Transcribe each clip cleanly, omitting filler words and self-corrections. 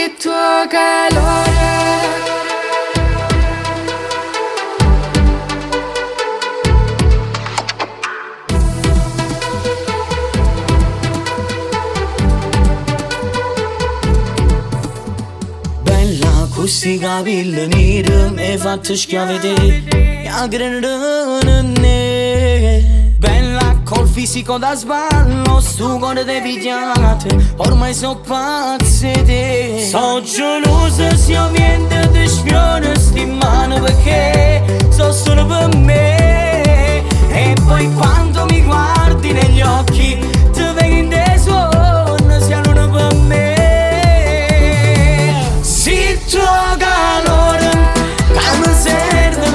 il tuo calore. Questi capelli neri mi hai fatto schiavete a granone. Bella col fisico da sballo, stu cuore de pigliate, ormai so pazze te. So gelosa se io viento ti sfioro sti mani perché so solo per me. E poi quando mi guardi negli occhi ti vedo in dei suoni, siano uno per me.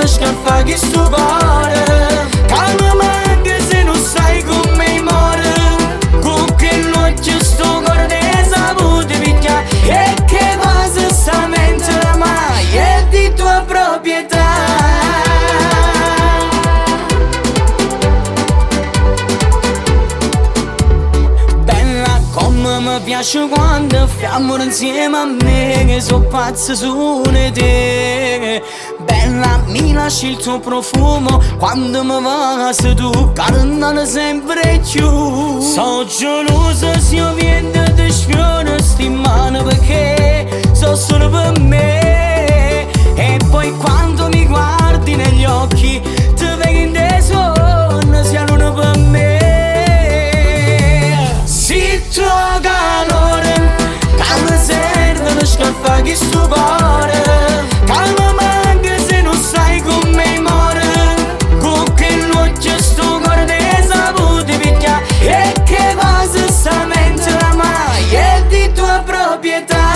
Scarfa che sto cuore, calma manca se non sai come muore. Con che noce sto cuore ne saputo picchiare e che cosa sta mente la maglia è di tua proprietà. Bella come mi piace quando fiammo insieme a me, che so pazzo su di te. Bella, mi lasci il tuo profumo quando mi vai tu, cantando sempre più. So gelosa se io viento ti sfioro sti mani perché so solo per me. E poi quando mi guardi negli occhi ti vedo in dei suoni, siano uno per me. Sì, il tuo calore, calma serve per scappare che sto cuore, calma sai come muore. Con che noce sto cuore ne saputo picchiare e che cosa sta mente la maglia è di tua proprietà.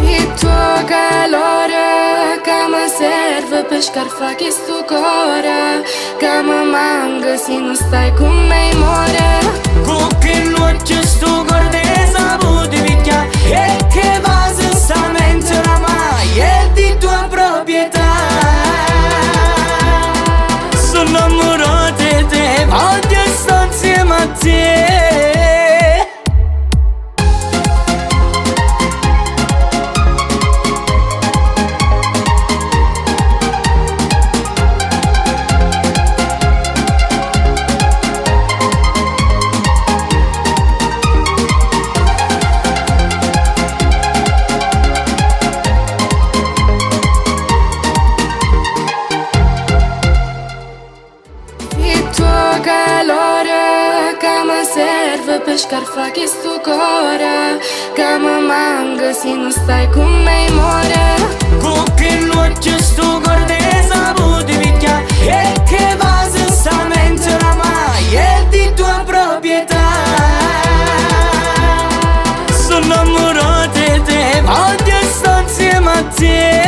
Il tuo calore che mi serve per scarfare sto cuore, che mi manca se non stai con me muore. Con che noce sto cuore ne saputo picchiare e che cosa sta mente la maglia è di tua proprietà. Sono innamorato di te, voglio stare insieme a te. Calore che mi serve per scarfare sto cuore, che mi manca se non stai con me muore. Con che noce sto cuore ne saputo picchiare e che cosa sta mente la maglia è di tua proprietà. Sono innamorato di te, voglio stare insieme a te.